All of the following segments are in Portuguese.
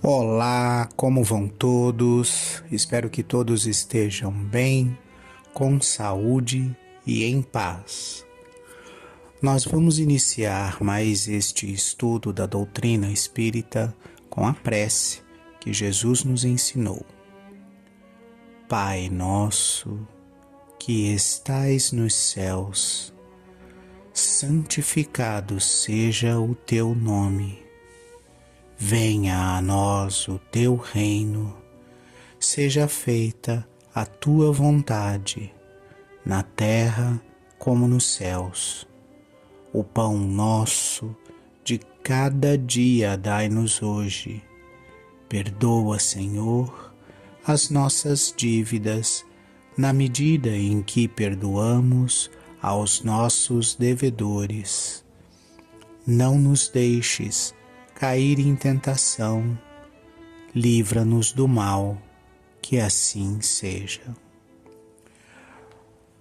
Olá, como vão todos? Espero que todos estejam bem, com saúde e em paz. Nós vamos iniciar mais este estudo da doutrina espírita com a prece que Jesus nos ensinou. Pai nosso, que estais nos céus, santificado seja o teu nome. Venha a nós o teu reino, seja feita a tua vontade, na terra como nos céus. O pão nosso de cada dia dai-nos hoje. Perdoa, Senhor, as nossas dívidas, na medida em que perdoamos aos nossos devedores. Não nos deixes cair em tentação, livra-nos do mal, que assim seja.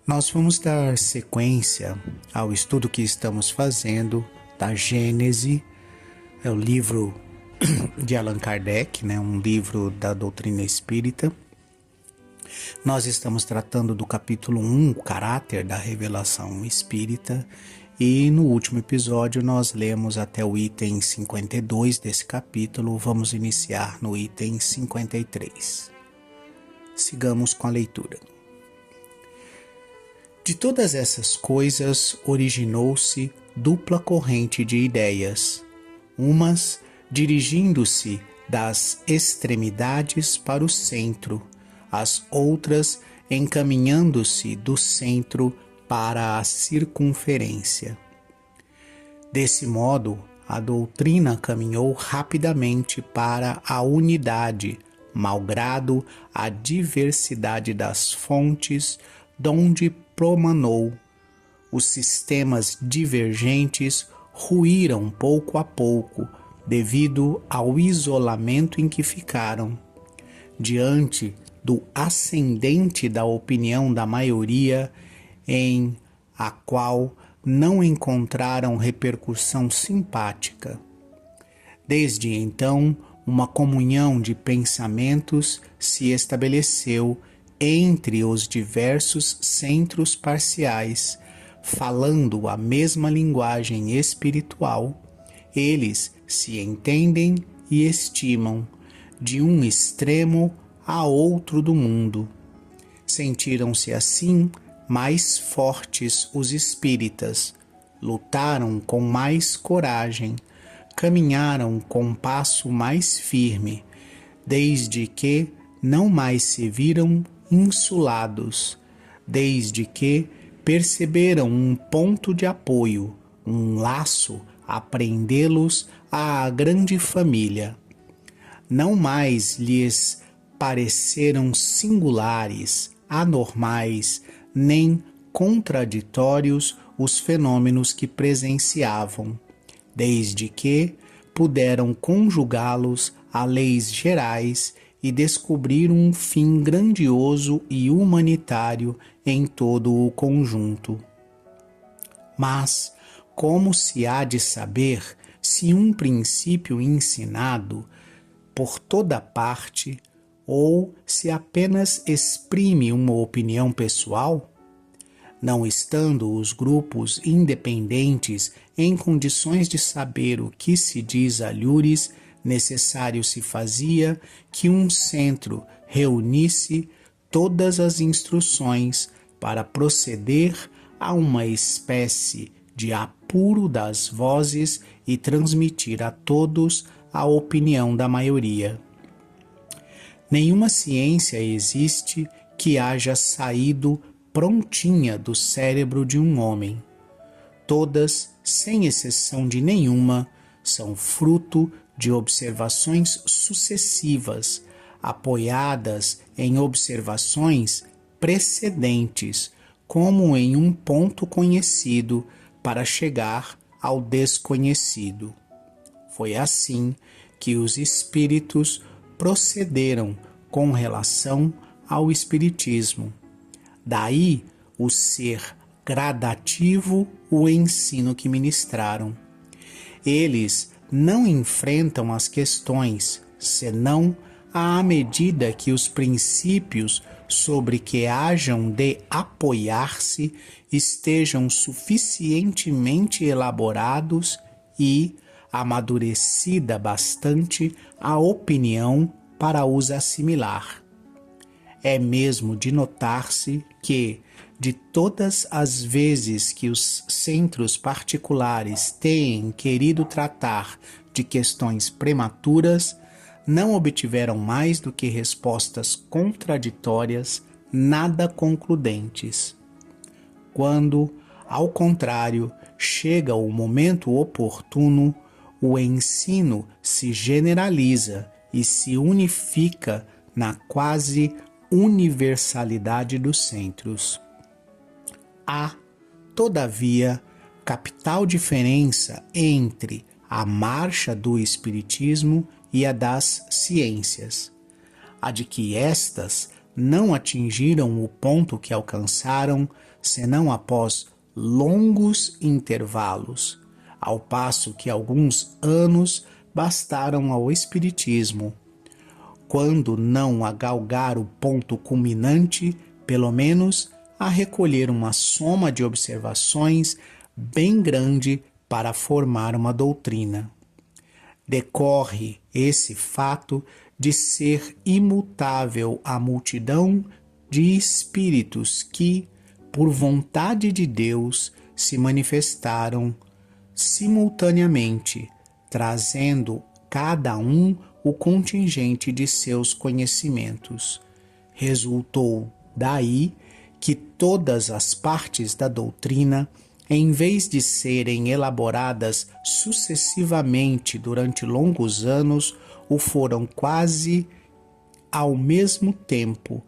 Nós vamos dar sequência ao estudo que estamos fazendo da Gênese, é o livro de Allan Kardec, um livro da doutrina espírita. Nós estamos tratando do capítulo 1, o caráter da revelação espírita, e no último episódio nós lemos até o item 52 desse capítulo. Vamos iniciar no item 53. Sigamos com a leitura. De todas essas coisas originou-se dupla corrente de ideias, umas dirigindo-se das extremidades para o centro, as outras encaminhando-se do centro para a circunferência. Desse modo, a doutrina caminhou rapidamente para a unidade, malgrado a diversidade das fontes donde promanou. Os sistemas divergentes ruíram pouco a pouco, devido ao isolamento em que ficaram. Diante do ascendente da opinião da maioria, em a qual não encontraram repercussão simpática. Desde então, uma comunhão de pensamentos se estabeleceu entre os diversos centros parciais, falando a mesma linguagem espiritual. Eles se entendem e estimam, de um extremo a outro do mundo. Sentiram-se assim mais fortes os espíritas, lutaram com mais coragem, caminharam com passo mais firme, desde que não mais se viram insulados, desde que perceberam um ponto de apoio, um laço a prendê-los à grande família. Não mais lhes pareceram singulares, anormais, nem contraditórios os fenômenos que presenciavam, desde que puderam conjugá-los a leis gerais e descobrir um fim grandioso e humanitário em todo o conjunto. Mas como se há de saber se um princípio ensinado por toda parte ou se apenas exprime uma opinião pessoal? Não estando os grupos independentes em condições de saber o que se diz alhures, necessário se fazia que um centro reunisse todas as instruções para proceder a uma espécie de apuro das vozes e transmitir a todos a opinião da maioria. Nenhuma ciência existe que haja saído prontinha do cérebro de um homem. Todas, sem exceção de nenhuma, são fruto de observações sucessivas, apoiadas em observações precedentes, como em um ponto conhecido para chegar ao desconhecido. Foi assim que os espíritos procederam com relação ao espiritismo. Daí o ser gradativo, o ensino que ministraram. Eles não enfrentam as questões senão à medida que os princípios sobre que hajam de apoiar-se estejam suficientemente elaborados e amadurecida bastante a opinião para os assimilar. É mesmo de notar-se que, de todas as vezes que os centros particulares têm querido tratar de questões prematuras, não obtiveram mais do que respostas contraditórias, nada concludentes. Quando, ao contrário, chega o momento oportuno, o ensino se generaliza e se unifica na quase universalidade dos centros. Há, todavia, capital diferença entre a marcha do espiritismo e a das ciências, a de que estas não atingiram o ponto que alcançaram senão após longos intervalos, ao passo que alguns anos bastaram ao espiritismo, quando não a galgar o ponto culminante, pelo menos a recolher uma soma de observações bem grande para formar uma doutrina. Decorre esse fato de ser imutável a multidão de espíritos que, por vontade de Deus, se manifestaram simultaneamente, trazendo cada um o contingente de seus conhecimentos. Resultou daí que todas as partes da doutrina, em vez de serem elaboradas sucessivamente durante longos anos, o foram quase ao mesmo tempo,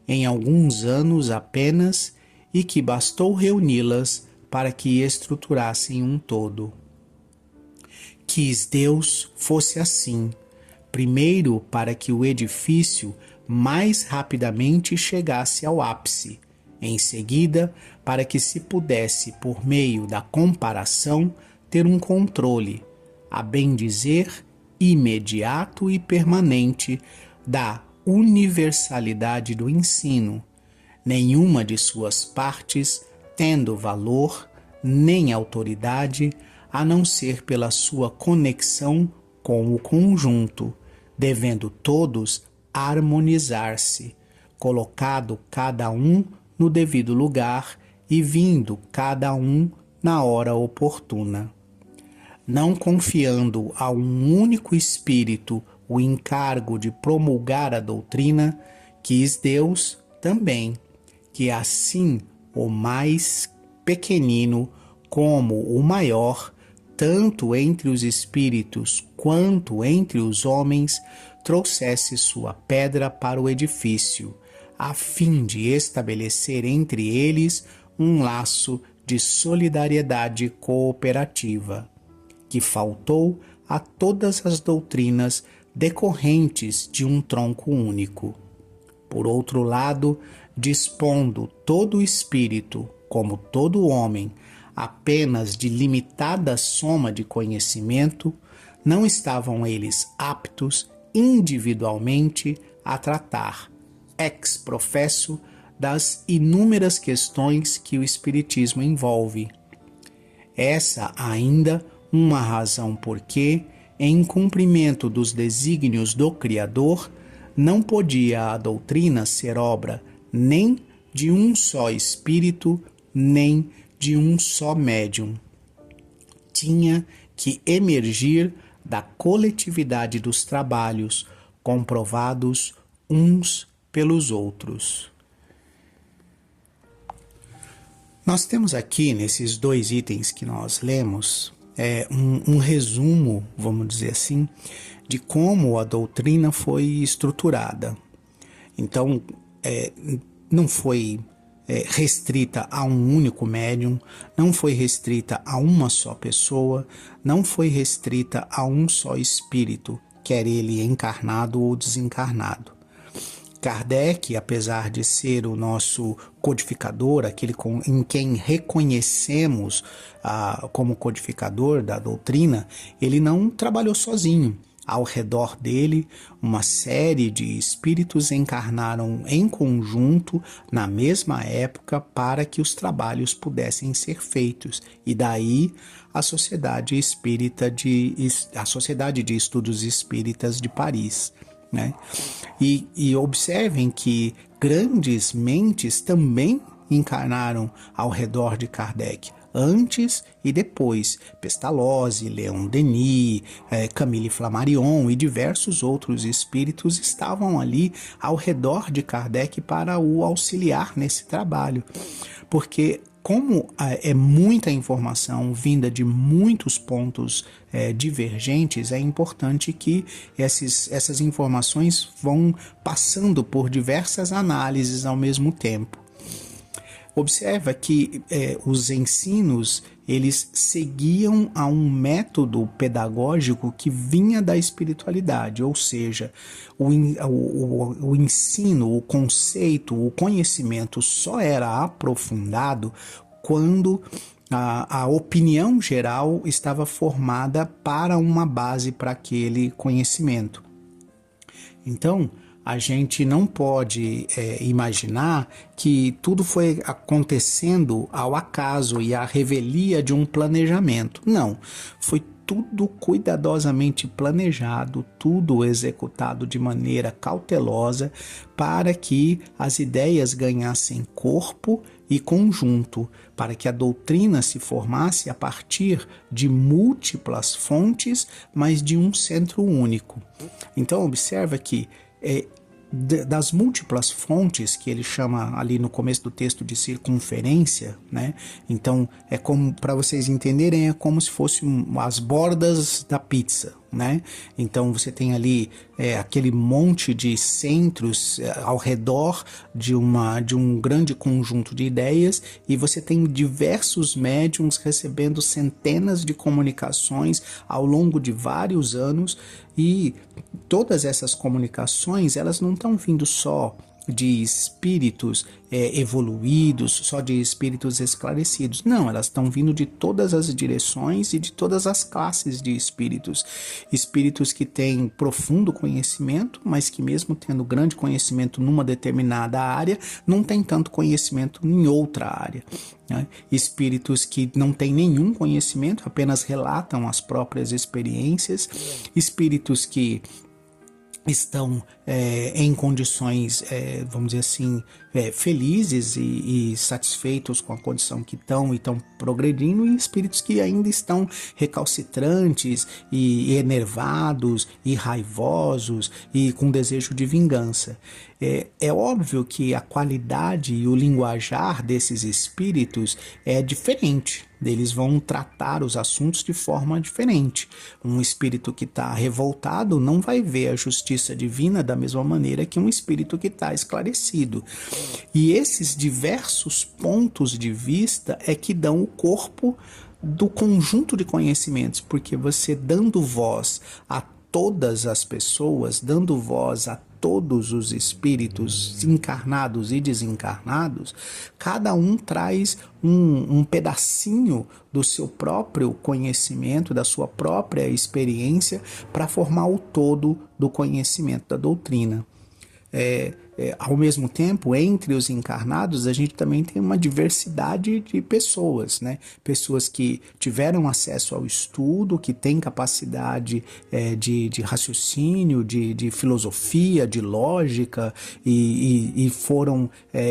em alguns anos apenas, e que bastou reuni-las para que estruturassem um todo. Quis Deus fosse assim, primeiro para que o edifício mais rapidamente chegasse ao ápice, em seguida, para que se pudesse, por meio da comparação, ter um controle, a bem dizer, imediato e permanente, da universalidade do ensino, nenhuma de suas partes tendo valor nem autoridade, a não ser pela sua conexão com o conjunto, devendo todos harmonizar-se, colocado cada um no devido lugar e vindo cada um na hora oportuna. Não confiando a um único espírito o encargo de promulgar a doutrina, quis Deus também que assim o mais pequenino como o maior, tanto entre os espíritos quanto entre os homens, trouxesse sua pedra para o edifício, a fim de estabelecer entre eles um laço de solidariedade cooperativa, que faltou a todas as doutrinas decorrentes de um tronco único. Por outro lado, dispondo todo espírito, como todo homem, apenas de limitada soma de conhecimento, não estavam eles aptos individualmente a tratar ex professo das inúmeras questões que o Espiritismo envolve. Essa ainda uma razão porque, em cumprimento dos desígnios do Criador, não podia a doutrina ser obra nem de um só espírito, nem de um só médium. Tinha que emergir da coletividade dos trabalhos, comprovados uns pelos outros. Nós temos aqui, nesses dois itens que nós lemos, um resumo, vamos dizer assim, de como a doutrina foi estruturada. Então, não foi restrita a um único médium, não foi restrita a uma só pessoa, não foi restrita a um só espírito, quer ele encarnado ou desencarnado. Kardec, apesar de ser o nosso codificador, aquele em quem reconhecemos como codificador da doutrina, ele não trabalhou sozinho. ao redor dele, uma série de espíritos encarnaram em conjunto na mesma época para que os trabalhos pudessem ser feitos. E daí a Sociedade de Estudos Espíritas de Paris, né? E observem que grandes mentes também encarnaram ao redor de Kardec, antes e depois. Pestalozzi, Leon Denis, Camille Flammarion e diversos outros espíritos estavam ali ao redor de Kardec para o auxiliar nesse trabalho. Porque como é muita informação vinda de muitos pontos divergentes, é importante que essas informações vão passando por diversas análises ao mesmo tempo. Observa que os ensinos, eles seguiam a um método pedagógico que vinha da espiritualidade, ou seja, o ensino, o conceito, o conhecimento só era aprofundado quando a opinião geral estava formada para uma base para aquele conhecimento. Então, a gente não pode imaginar que tudo foi acontecendo ao acaso e à revelia de um planejamento. Não, foi tudo cuidadosamente planejado, tudo executado de maneira cautelosa para que as ideias ganhassem corpo e conjunto, para que a doutrina se formasse a partir de múltiplas fontes, mas de um centro único. Então observa que das múltiplas fontes que ele chama ali no começo do texto de circunferência, né? Então é como, para vocês entenderem, é como se fossem as bordas da pizza, né? Então você tem ali aquele monte de centros ao redor de um grande conjunto de ideias, e você tem diversos médiums recebendo centenas de comunicações ao longo de vários anos, e todas essas comunicações, elas não estão vindo só de espíritos evoluídos, só de espíritos esclarecidos. Não, elas estão vindo de todas as direções e de todas as classes de espíritos. Espíritos que têm profundo conhecimento, mas que mesmo tendo grande conhecimento numa determinada área, não têm tanto conhecimento em outra área, né? Espíritos que não têm nenhum conhecimento, apenas relatam as próprias experiências. Espíritos que estão em condições, vamos dizer assim, felizes e satisfeitos com a condição que estão e estão progredindo, e espíritos que ainda estão recalcitrantes e enervados e raivosos e com desejo de vingança. É óbvio que a qualidade e o linguajar desses espíritos é diferente. Eles vão tratar os assuntos de forma diferente. Um espírito que está revoltado não vai ver a justiça divina da mesma maneira que um espírito que está esclarecido. E esses diversos pontos de vista é que dão o corpo do conjunto de conhecimentos, porque você dando voz a todas as pessoas, dando voz a todos os espíritos encarnados e desencarnados, cada um traz um pedacinho do seu próprio conhecimento, da sua própria experiência, para formar o todo do conhecimento da doutrina. Ao mesmo tempo, entre os encarnados, a gente também tem uma diversidade de pessoas, né? Pessoas que tiveram acesso ao estudo, que têm capacidade de raciocínio, de filosofia, de lógica, e foram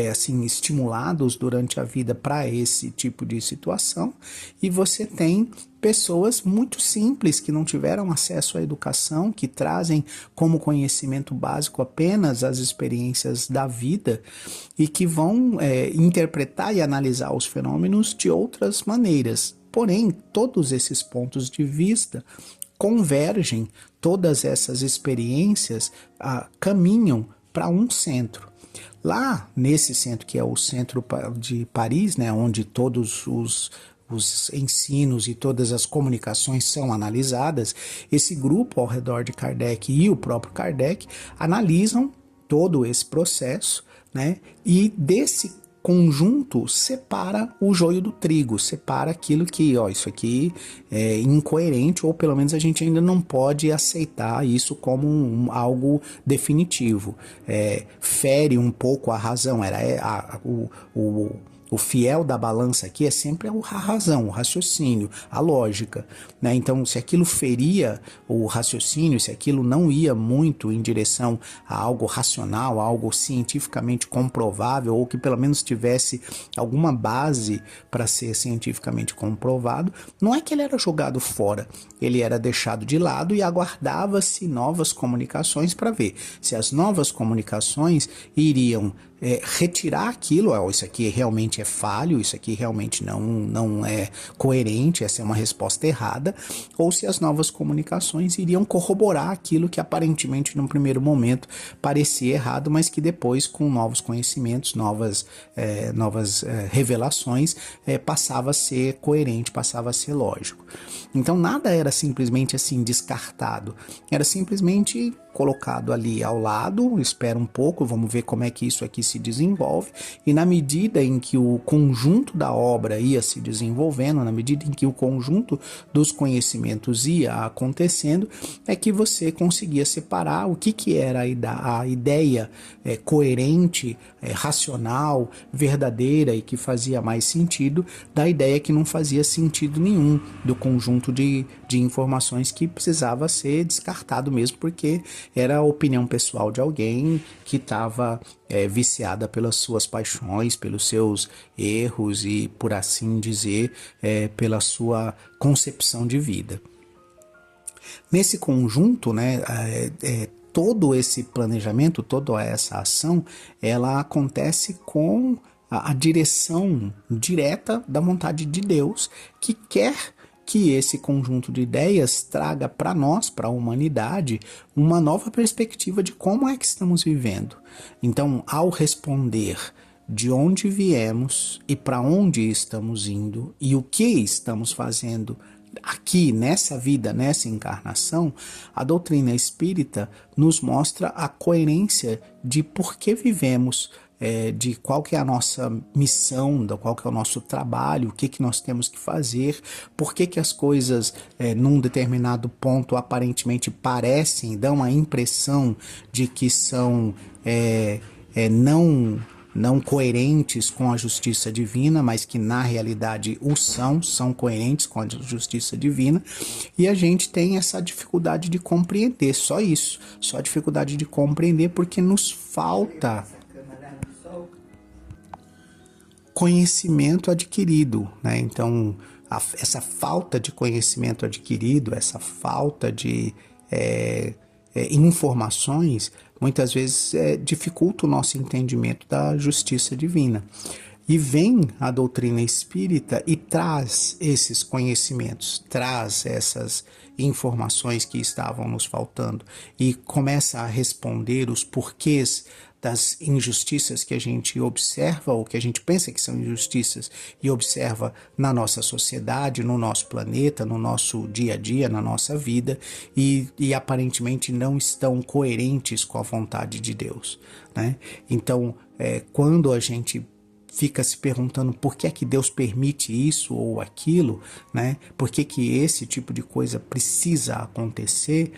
assim, estimulados durante a vida para esse tipo de situação. E você tem pessoas muito simples que não tiveram acesso à educação, que trazem como conhecimento básico apenas as experiências da vida e que vão interpretar e analisar os fenômenos de outras maneiras. Porém, todos esses pontos de vista convergem, todas essas experiências caminham para um centro. Lá nesse centro, que é o centro de Paris, né, onde todos os ensinos e todas as comunicações são analisadas, esse grupo ao redor de Kardec e o próprio Kardec analisam todo esse processo, né? E desse conjunto separa o joio do trigo, separa aquilo que, isso aqui é incoerente, ou pelo menos a gente ainda não pode aceitar isso como algo definitivo. Fere um pouco a razão. O fiel da balança aqui é sempre a razão, o raciocínio, a lógica, né? Então, se aquilo feria o raciocínio, se aquilo não ia muito em direção a algo racional, a algo cientificamente comprovável, ou que pelo menos tivesse alguma base para ser cientificamente comprovado, não é que ele era jogado fora, ele era deixado de lado e aguardava-se novas comunicações para ver se as novas comunicações iriam retirar aquilo, isso aqui realmente é falho, isso aqui realmente não é coerente, essa é uma resposta errada, ou se as novas comunicações iriam corroborar aquilo que aparentemente num primeiro momento parecia errado, mas que depois, com novos conhecimentos, novas revelações, passava a ser coerente, passava a ser lógico. Então nada era simplesmente assim descartado, era simplesmente colocado ali ao lado, espera um pouco, vamos ver como é que isso aqui se desenvolve, e na medida em que o conjunto da obra ia se desenvolvendo, na medida em que o conjunto dos conhecimentos ia acontecendo, é que você conseguia separar o que era a ideia coerente, racional, verdadeira e que fazia mais sentido, da ideia que não fazia sentido nenhum, do conjunto de informações que precisava ser descartado mesmo, porque era a opinião pessoal de alguém que estava viciada pelas suas paixões, pelos seus erros e, por assim dizer, pela sua concepção de vida. Nesse conjunto, né, todo esse planejamento, toda essa ação, ela acontece com a direção direta da vontade de Deus, que quer que esse conjunto de ideias traga para nós, para a humanidade, uma nova perspectiva de como é que estamos vivendo. Então, ao responder de onde viemos e para onde estamos indo e o que estamos fazendo aqui nessa vida, nessa encarnação, a doutrina espírita nos mostra a coerência de por que vivemos, de qual que é a nossa missão, qual que é o nosso trabalho, o que nós temos que fazer, por que as coisas num determinado ponto aparentemente parecem, dão a impressão de que são não coerentes com a justiça divina, mas que na realidade são coerentes com a justiça divina, e a gente tem essa dificuldade de compreender, só isso, só a dificuldade de compreender porque nos falta conhecimento adquirido, né? Então, essa falta de conhecimento adquirido, essa falta de informações, muitas vezes dificulta o nosso entendimento da justiça divina. E vem a doutrina espírita e traz esses conhecimentos, traz essas informações que estavam nos faltando e começa a responder os porquês das injustiças que a gente observa ou que a gente pensa que são injustiças e observa na nossa sociedade, no nosso planeta, no nosso dia a dia, na nossa vida e aparentemente não estão coerentes com a vontade de Deus, né? Então, quando a gente fica se perguntando por que é que Deus permite isso ou aquilo, né? Por que que esse tipo de coisa precisa acontecer,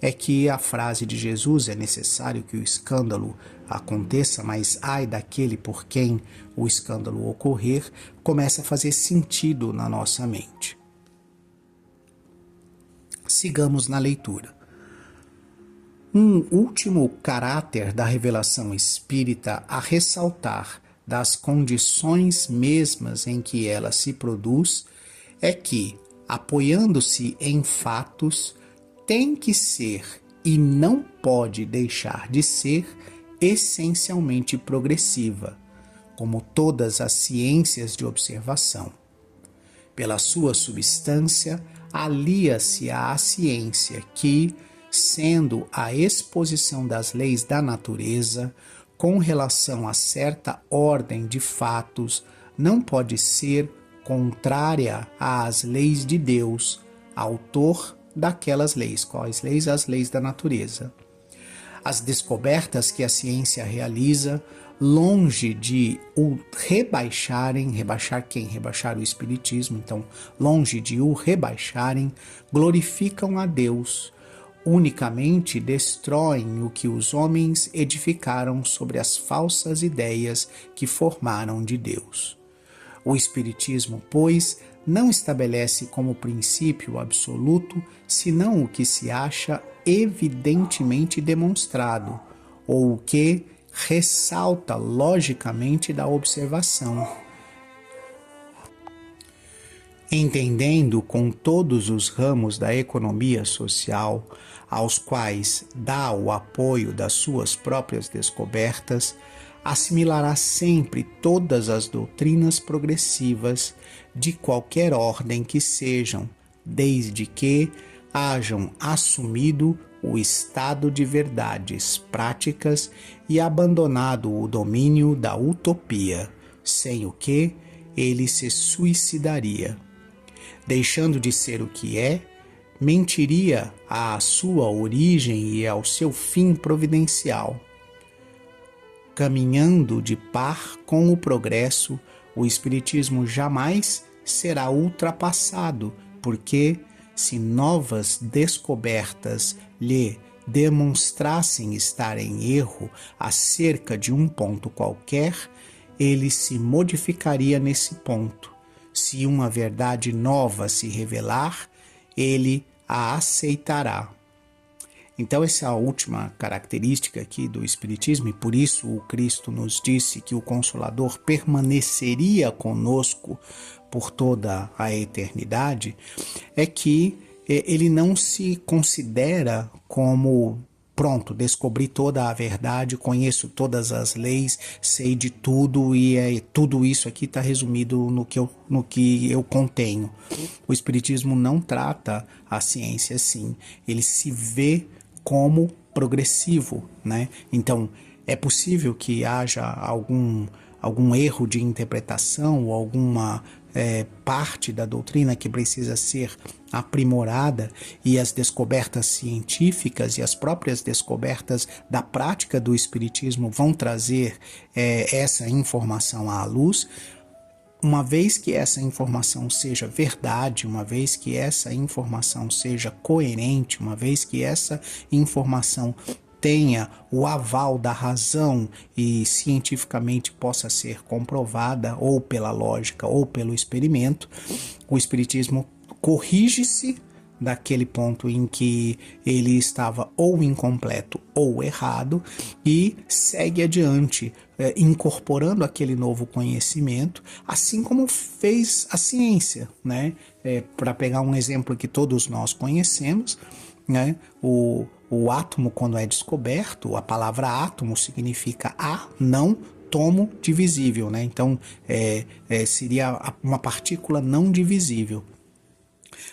é que a frase de Jesus, é necessário que o escândalo aconteça, mas ai daquele por quem o escândalo ocorrer, começa a fazer sentido na nossa mente. Sigamos na leitura. Um último caráter da revelação espírita a ressaltar das condições mesmas em que ela se produz é que, apoiando-se em fatos, tem que ser e não pode deixar de ser essencialmente progressiva, como todas as ciências de observação. Pela sua substância, alia-se à ciência que, sendo a exposição das leis da natureza, com relação a certa ordem de fatos, não pode ser contrária às leis de Deus, autor daquelas leis. Quais leis? As leis da natureza. As descobertas que a ciência realiza longe de o rebaixarem, rebaixar quem? Rebaixar o Espiritismo, então, longe de o rebaixarem, glorificam a Deus, unicamente destroem o que os homens edificaram sobre as falsas ideias que formaram de Deus. O Espiritismo, pois, não estabelece como princípio absoluto senão o que se acha evidentemente demonstrado, ou o que ressalta logicamente da observação. Entendendo com todos os ramos da economia social, aos quais dá o apoio das suas próprias descobertas, assimilará sempre todas as doutrinas progressivas de qualquer ordem que sejam, desde que hajam assumido o estado de verdades práticas e abandonado o domínio da utopia, sem o que ele se suicidaria. Deixando de ser o que é, mentiria à sua origem e ao seu fim providencial. Caminhando de par com o progresso, o Espiritismo jamais será ultrapassado, porque, se novas descobertas lhe demonstrassem estar em erro acerca de um ponto qualquer, ele se modificaria nesse ponto. Se uma verdade nova se revelar, ele a aceitará. Então, essa é a última característica aqui do Espiritismo, e por isso o Cristo nos disse que o Consolador permaneceria conosco por toda a eternidade, é que ele não se considera como, pronto, descobri toda a verdade, conheço todas as leis, sei de tudo e tudo isso aqui está resumido no que eu contenho. O Espiritismo não trata a ciência assim, ele se vê como progressivo, né? Então, é possível que haja algum erro de interpretação ou alguma parte da doutrina que precisa ser aprimorada, e as descobertas científicas e as próprias descobertas da prática do Espiritismo vão trazer essa informação à luz. Uma vez que essa informação seja verdade, uma vez que essa informação seja coerente, uma vez que essa informação tenha o aval da razão e cientificamente possa ser comprovada ou pela lógica ou pelo experimento, o Espiritismo corrige-se daquele ponto em que ele estava ou incompleto ou errado e segue adiante, incorporando aquele novo conhecimento, assim como fez a ciência, né? Para pegar um exemplo que todos nós conhecemos, né? O átomo, quando é descoberto, a palavra átomo significa não tomo divisível, né? Então seria uma partícula não divisível.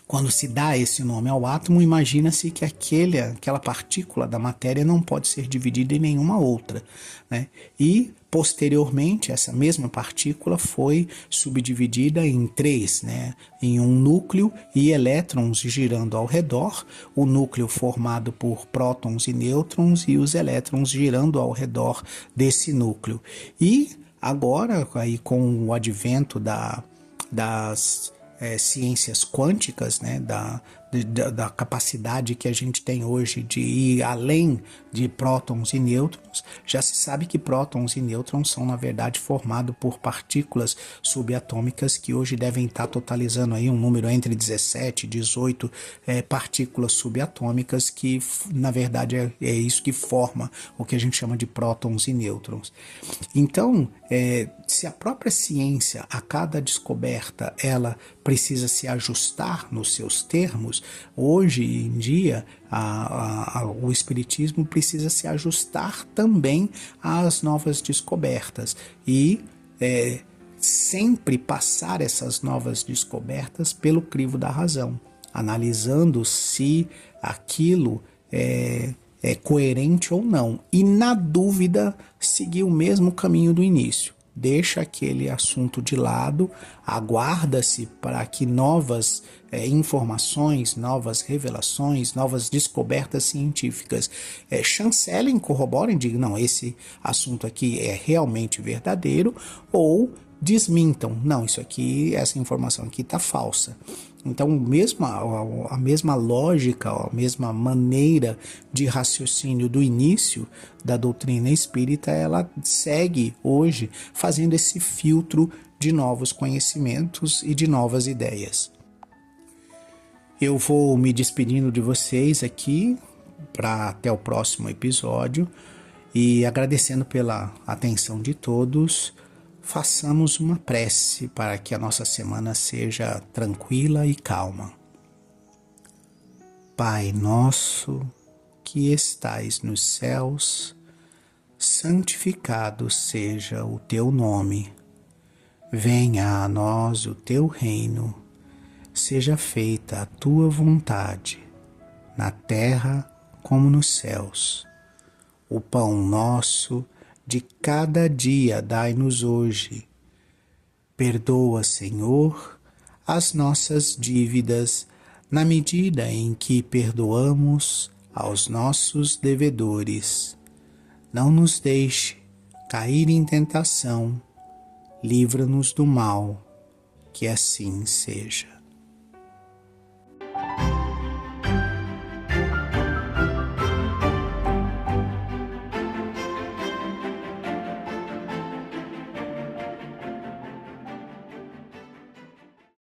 Quando se dá esse nome ao átomo, imagina-se que aquela partícula da matéria não pode ser dividida em nenhuma outra, né? E, posteriormente, essa mesma partícula foi subdividida em três, né? Em um núcleo e elétrons girando ao redor, o núcleo formado por prótons e nêutrons e os elétrons girando ao redor desse núcleo. E agora, aí, com o advento das ciências quânticas, né, da capacidade que a gente tem hoje de ir além de prótons e nêutrons, já se sabe que prótons e nêutrons são, na verdade, formados por partículas subatômicas que hoje devem estar totalizando aí um número entre 17 e 18 partículas subatômicas que, na verdade, é isso que forma o que a gente chama de prótons e nêutrons. Então, se a própria ciência, a cada descoberta, ela precisa se ajustar nos seus termos, hoje em dia o Espiritismo precisa se ajustar também às novas descobertas e sempre passar essas novas descobertas pelo crivo da razão, analisando se aquilo é coerente ou não, e na dúvida seguir o mesmo caminho do início. deixa aquele assunto de lado, aguarda-se para que novas informações, novas revelações, novas descobertas científicas chancelem, corroborem, digam, não, esse assunto aqui é realmente verdadeiro, ou desmintam, não, isso aqui, essa informação aqui está falsa. Então, a mesma lógica, a mesma maneira de raciocínio do início da doutrina espírita, ela segue hoje fazendo esse filtro de novos conhecimentos e de novas ideias. Eu vou me despedindo de vocês aqui para até o próximo episódio e agradecendo pela atenção de todos. Façamos uma prece para que a nossa semana seja tranquila e calma. Pai nosso, que estais nos céus, santificado seja o teu nome. Venha a nós o teu reino. Seja feita a tua vontade, na terra como nos céus. O pão nosso de cada dia dai-nos hoje. Perdoa, Senhor, as nossas dívidas, na medida em que perdoamos aos nossos devedores. Não nos deixe cair em tentação, livra-nos do mal, que assim seja.